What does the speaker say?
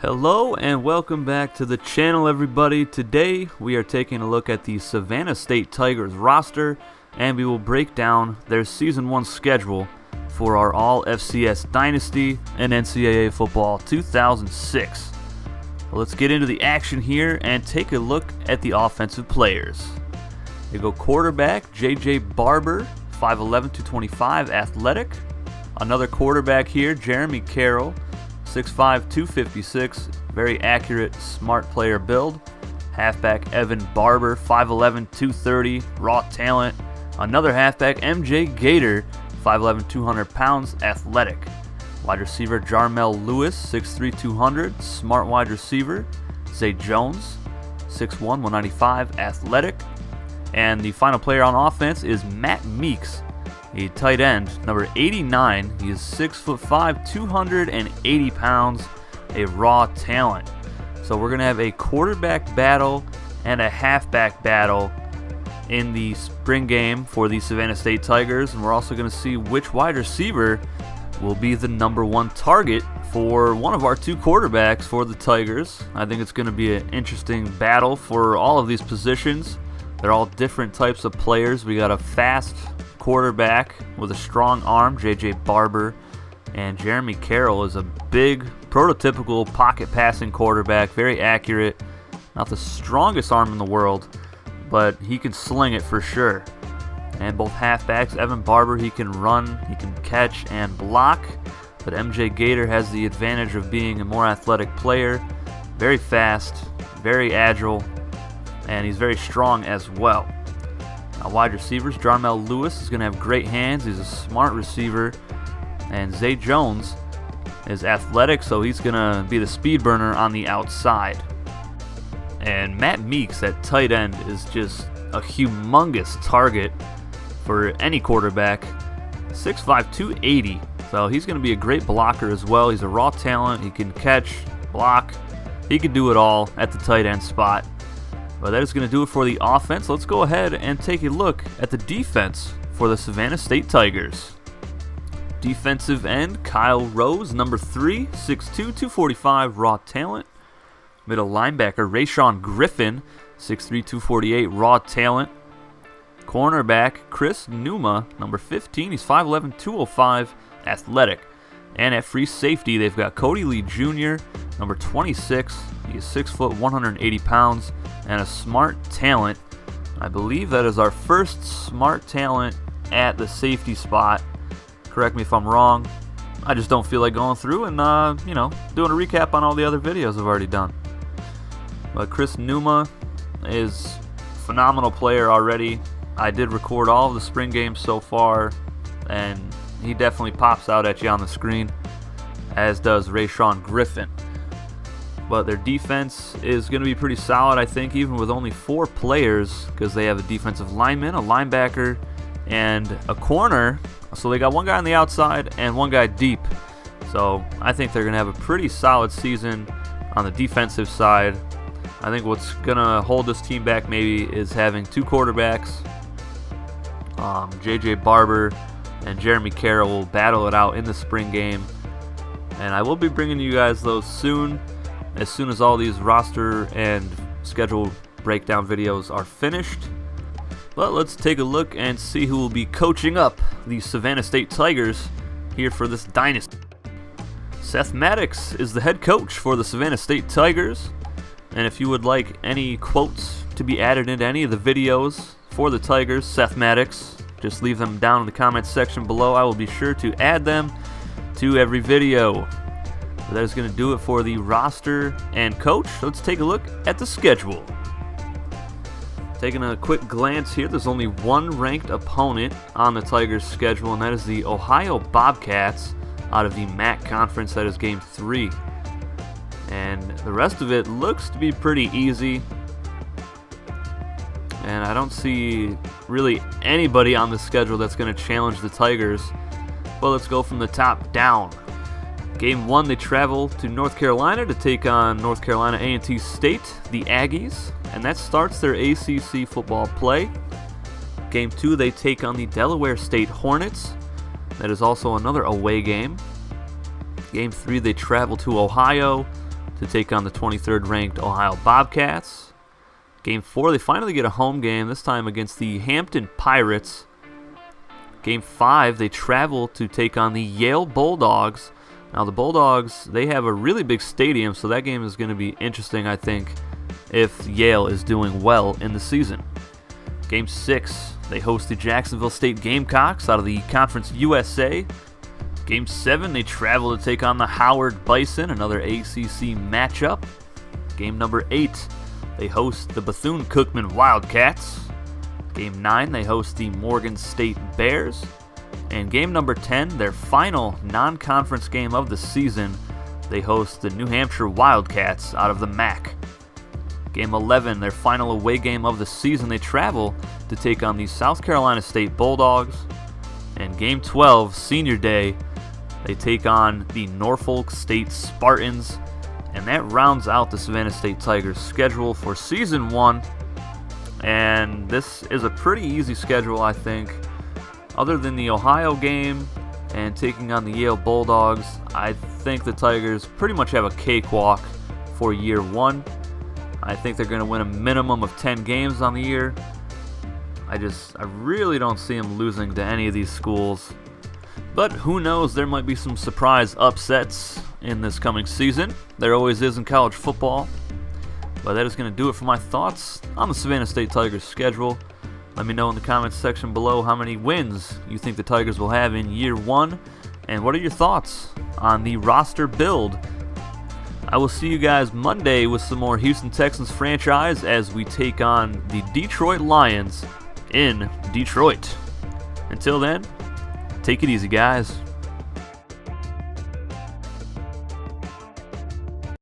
Hello and welcome back to the channel, everybody. Today we are taking a look at the Savannah State Tigers roster, and we will break down their Season 1 schedule for our All-FCS Dynasty and NCAA Football 2006. Well, let's get into the action here and take a look at the offensive players. They go quarterback, J.J. Barber, 5'11", 225, athletic. Another quarterback here, Jeremy Carroll, 6'5", 256, very accurate, smart player build. Halfback Evan Barber, 5'11", 230, raw talent. Another halfback, MJ Gator, 5'11", 200 pounds, athletic. Wide receiver Jarmel Lewis, 6'3", 200, smart wide receiver. Zay Jones, 6'1", 195, athletic. And the final player on offense is Matt Meeks, a tight end, number 89. He is 6'5", 280 pounds, a raw talent. So we're going to have a quarterback battle and a halfback battle in the spring game for the Savannah State Tigers, and we're also going to see which wide receiver will be the #1 target for one of our two quarterbacks for the Tigers. I think it's going to be an interesting battle for all of these positions. They're all different types of players. We got a fast quarterback with a strong arm, J.J. Barber, and Jeremy Carroll is a big, prototypical pocket passing quarterback, very accurate. Not the strongest arm in the world, but he can sling it for sure. And both halfbacks, Evan Barber, he can run, he can catch and block, but MJ Gator has the advantage of being a more athletic player, very fast, very agile, and he's very strong as well. Now, wide receivers, Jarmel Lewis is going to have great hands. He's a smart receiver. And Zay Jones is athletic, so he's going to be the speed burner on the outside. And Matt Meeks at tight end is just a humongous target for any quarterback. 6'5", 280. So he's going to be a great blocker as well. He's a raw talent. He can catch, block. He can do it all at the tight end spot. But that is going to do it for the offense. Let's go ahead and take a look at the defense for the Savannah State Tigers. Defensive end, Kyle Rose, number 3, 6'2", 245, raw talent. Middle linebacker, Rayshawn Griffin, 6'3", 248, raw talent. Cornerback, Chris Numa, number 15, he's 5'11", 205, athletic. And at free safety, they've got Cody Lee Jr., number 26. He is 6 foot, 180 pounds, and a smart talent. I believe that is our first smart talent at the safety spot. Correct me if I'm wrong. I just don't feel like going through and, doing a recap on all the other videos I've already done. But Chris Numa is a phenomenal player already. I did record all of the spring games so far, and he definitely pops out at you on the screen, as does Rayshawn Griffin. But their defense is going to be pretty solid, I think, even with only 4 players, because they have a defensive lineman, a linebacker, and a corner. So they got one guy on the outside and one guy deep. So I think they're going to have a pretty solid season on the defensive side. I think what's going to hold this team back maybe is having 2 quarterbacks. J.J. Barber and Jeremy Carroll will battle it out in the spring game. And I will be bringing you guys those soon as all these roster and schedule breakdown videos are finished. But let's take a look and see who will be coaching up the Savannah State Tigers here for this dynasty. Seth Maddox is the head coach for the Savannah State Tigers. And if you would like any quotes to be added into any of the videos for the Tigers, Seth Maddox, just leave them down in the comments section below. I will be sure to add them to every video. That is going to do it for the roster and coach. Let's take a look at the schedule. Taking a quick glance here, there's only one ranked opponent on the Tigers' schedule, and that is the Ohio Bobcats out of the MAC Conference. That is Game 3. And the rest of it looks to be pretty easy. And I don't see really anybody on the schedule that's going to challenge the Tigers. But let's go from the top down. Game 1, they travel to North Carolina to take on North Carolina A&T State, the Aggies, and that starts their ACC football play. Game 2, they take on the Delaware State Hornets. That is also another away game. Game 3, they travel to Ohio to take on the 23rd ranked Ohio Bobcats. Game 4, they finally get a home game, this time against the Hampton Pirates. Game 5, they travel to take on the Yale Bulldogs. Now the Bulldogs, they have a really big stadium, so that game is going to be interesting, I think, if Yale is doing well in the season. Game 6, they host the Jacksonville State Gamecocks out of the Conference USA. Game 7, they travel to take on the Howard Bison, another ACC matchup. Game number 8, they host the Bethune-Cookman Wildcats. Game 9, they host the Morgan State Bears. And game number 10, their final non-conference game of the season, they host the New Hampshire Wildcats out of the MAC. Game 11, their final away game of the season, they travel to take on the South Carolina State Bulldogs. And game 12, senior day, they take on the Norfolk State Spartans. And that rounds out the Savannah State Tigers schedule for season 1. And this is a pretty easy schedule, I think. Other than the Ohio game and taking on the Yale Bulldogs, I think the Tigers pretty much have a cakewalk for year 1. I think they're going to win a minimum of 10 games on the year. I really don't see them losing to any of these schools. But who knows, there might be some surprise upsets in this coming season. There always is in college football. But that is going to do it for my thoughts on the Savannah State Tigers schedule. Let me know in the comments section below how many wins you think the Tigers will have in year 1. And what are your thoughts on the roster build? I will see you guys Monday with some more Houston Texans franchise as we take on the Detroit Lions in Detroit. Until then, take it easy, guys.